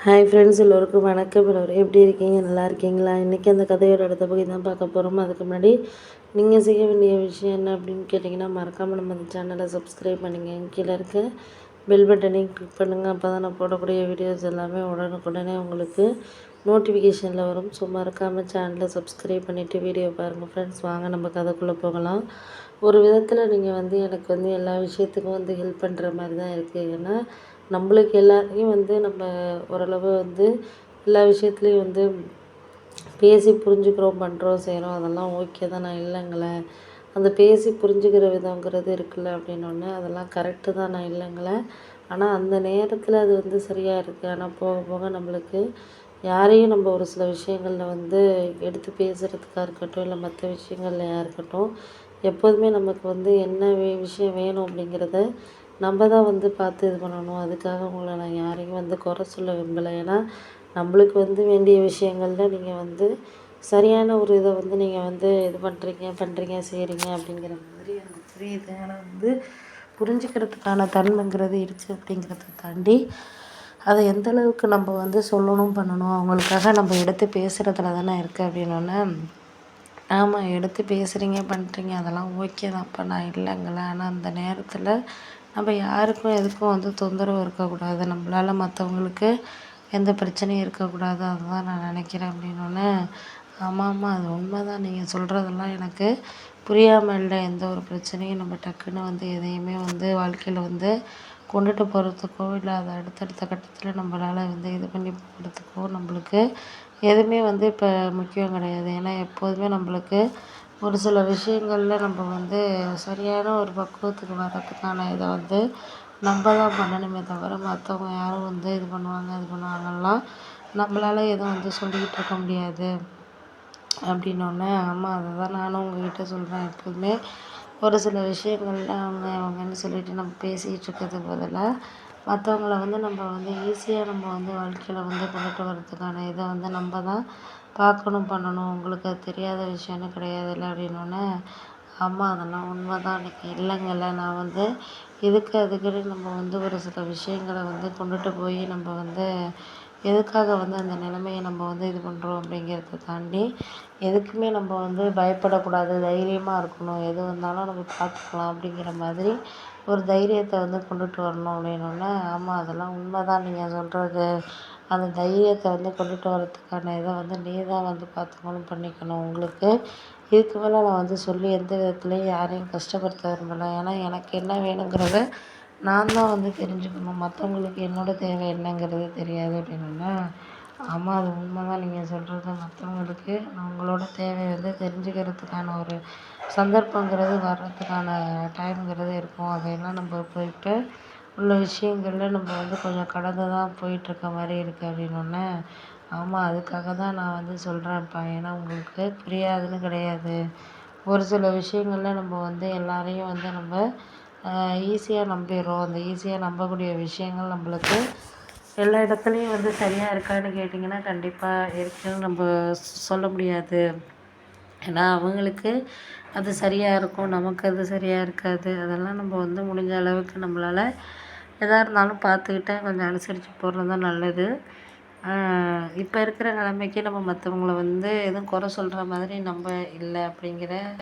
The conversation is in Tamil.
ஹாய் ஃப்ரெண்ட்ஸ், எல்லோருக்கும் வணக்கம். எல்லோரும் எப்படி இருக்கீங்க? நல்லா இருக்கீங்களா? இன்றைக்கி அந்த கதையோட அடுத்த பகுதி தான் பார்க்க போகிறோம். அதுக்கு முன்னாடி நீங்கள் செய்ய வேண்டிய விஷயம் என்ன அப்படின்னு கேட்டிங்கன்னா, மறக்காமல் நம்ம அந்த சேனலை சப்ஸ்கிரைப் பண்ணிங்க. கீழே இருக்க பெல் பட்டனையும் கிளிக் பண்ணுங்கள். அப்போ தான் நான் போடக்கூடிய வீடியோஸ் எல்லாமே உடனுக்குடனே உங்களுக்கு நோட்டிஃபிகேஷனில் வரும். ஸோ மறக்காமல் சேனலை சப்ஸ்கிரைப் பண்ணிவிட்டு வீடியோ பாருங்கள் ஃப்ரெண்ட்ஸ். வாங்க நம்ம கதைக்குள்ளே போகலாம். ஒரு விதத்தில் நீங்கள் எனக்கு எல்லா விஷயத்துக்கும் ஹெல்ப் பண்ணுற மாதிரி தான் இருக்குது. ஏன்னா நம்மளுக்கு எல்லாரையும் நம்ம ஓரளவு எல்லா விஷயத்துலையும் பேசி புரிஞ்சுக்கிறோம், பண்ணுறோம், செய்கிறோம். அதெல்லாம் ஓகே தான், நான் இல்லைங்களே. அந்த பேசி புரிஞ்சுக்கிற விதங்கிறது இருக்குல்ல அப்படின்னோடனே அதெல்லாம் கரெக்டு தான், நான் இல்லைங்களே. ஆனால் அந்த நேரத்தில் அது சரியாக இருக்குது. ஆனால் போக போக நம்மளுக்கு யாரையும் நம்ம ஒரு சில விஷயங்களில் எடுத்து பேசுகிறதுக்காக இருக்கட்டும், இல்லை மற்ற விஷயங்கள்லையாக இருக்கட்டும், எப்போதுமே நமக்கு என்ன விஷயம் வேணும் அப்படிங்கிறத நம்ம தான் பார்த்து இது பண்ணணும். அதுக்காக உங்களை நான் யாரையும் குறை சொல்ல விரும்பலை. ஏன்னா நம்மளுக்கு வேண்டிய விஷயங்களில் நீங்கள் சரியான ஒரு இதை நீங்கள் இது பண்ணுறீங்க செய்கிறீங்க அப்படிங்கிற மாதிரி எனக்கு புரியுது. ஆனால் புரிஞ்சுக்கிறதுக்கான தன்மைங்கிறது இருக்குது. அப்படிங்கிறத தாண்டி அதை எந்த அளவுக்கு நம்ம சொல்லணும், பண்ணணும், அவங்களுக்காக நம்ம எடுத்து பேசுகிறதுல தானே இருக்குது அப்படின்னோடனே, ஆமாம், எடுத்து பேசுகிறீங்க, பண்ணுறீங்க, அதெல்லாம் ஓகே தான். இப்போ நான் இல்லைங்களே. ஆனால் அந்த நேரத்தில் நம்ம யாருக்கும் எதுக்கும் தொந்தரவு இருக்கக்கூடாது. நம்மளால் மற்றவங்களுக்கு எந்த பிரச்சனையும் இருக்கக்கூடாது. அதுதான் நான் நினைக்கிறேன் அப்படின்னோடனே, ஆமாம், அது உண்மை தான். நீங்கள் சொல்கிறதெல்லாம் எனக்கு புரியாமல் இல்லை. எந்த ஒரு பிரச்சனையும் நம்ம டக்குன்னு எதையுமே வாழ்க்கையில் கொண்டுட்டு போகிறதுக்கோ, இல்லை அதை அடுத்தடுத்த கட்டத்தில் நம்மளால் இது பண்ணி போகிறதுக்கோ நம்மளுக்கு எதுவுமே இப்போ முக்கியம் கிடையாது. ஏன்னா எப்போதுமே நம்மளுக்கு ஒரு சில விஷயங்களில் நம்ம சரியான ஒரு பக்குவத்துக்கு வர்றதுக்கான இதை நம்ம தான் பண்ணணுமே தவிர, மற்றவங்க யாரும் இது பண்ணுவாங்க அது பண்ணுவாங்கலாம் நம்மளால் எதுவும் சொல்லிக்கிட்டு இருக்க முடியாது அப்படின்னோடனே, ஆமாம், அதை தான் நானும் உங்ககிட்ட சொல்கிறேன். எப்போதுமே ஒரு சில விஷயங்கள்ல அவங்கன்னு சொல்லிட்டு நம்ம பேசிக்கிட்டு இருக்கிறதுக்கு பதிலாக, மற்றவங்கள நம்ம ஈஸியாக நம்ம வாழ்க்கையில் கொண்டுட்டு வர்றதுக்கான இதை நம்ம தான் பார்க்கணும், பண்ணணும். உங்களுக்கு அது தெரியாத விஷயம்னு கிடையாதுல்ல அப்படின்னோடனே, ஆமாம், அதெல்லாம் உண்மை தான். அன்றைக்கி இல்லைங்கல்ல, நான் இதுக்கு அதுக்குன்னு நம்ம ஒரு சில விஷயங்களை கொண்டுட்டு போய் நம்ம எதுக்காக அந்த நிலைமையை நம்ம இது பண்ணுறோம் அப்படிங்கிறத தாண்டி, எதுக்குமே நம்ம பயப்படக்கூடாது, தைரியமாக இருக்கணும். எது வந்தாலும் நம்ம பார்த்துக்கலாம் அப்படிங்கிற மாதிரி ஒரு தைரியத்தை கொண்டுட்டு வரணும் அப்படின்னோடனே, ஆமாம், அதெல்லாம் உண்மை தான் நீங்கள் சொல்கிறது. அந்த தைரியத்தை கொண்டுட்டு வரதுக்கான இதை நீ தான் பார்த்துக்கணும், பண்ணிக்கணும். உங்களுக்கு இதுக்கு மேலே நான் சொல்லி எந்த விதத்துலேயும் யாரையும் கஷ்டப்படுத்த விரும்பலை. ஏன்னா எனக்கு என்ன வேணுங்கிறத நான் தான் தெரிஞ்சுக்கணும். மற்றவங்களுக்கு என்னோடய தேவை என்னங்கிறது தெரியாது அப்படின்னோடனே, ஆமாம், அது உண்மை தான் நீங்கள் சொல்கிறது. மற்றவங்களுக்கு அவங்களோட தேவை தெரிஞ்சுக்கிறதுக்கான ஒரு சந்தர்ப்பங்கிறது வர்றதுக்கான டைம்ங்கிறது இருக்கும். அதையெல்லாம் நம்ம போயிட்டு உள்ள விஷயங்களில் நம்ம கொஞ்சம் கடந்து தான் போயிட்டுருக்க மாதிரி இருக்குது அப்படின்னோடனே, ஆமாம், அதுக்காக தான் நான் சொல்கிறேன்ப்பா. ஏன்னா உங்களுக்கு புரியாதுன்னு கிடையாது. ஒரு சில விஷயங்களில் நம்ம எல்லாரையும் நம்ம ஈஸியாக நம்பிடுறோம். அந்த ஈஸியாக நம்பக்கூடிய விஷயங்கள் நம்மளுக்கு எல்லா இடத்துலையும் சரியாக இருக்கான்னு கேட்டிங்கன்னா, கண்டிப்பாக இருக்குன்னு நம்ம சொல்ல முடியாது. ஏன்னா அவங்களுக்கு அது சரியாக இருக்கும், நமக்கு அது சரியாக இருக்காது. அதெல்லாம் நம்ம முடிஞ்ச அளவுக்கு நம்மளால் எதாக இருந்தாலும் பார்த்துக்கிட்டு கொஞ்சம் அனுசரித்து போகிறது தான் நல்லது. இப்போ இருக்கிற நிலைமைக்கு நம்ம மற்றவங்கள எதுவும் குறை சொல்கிற மாதிரி நம்ம இல்லை அப்படிங்கிற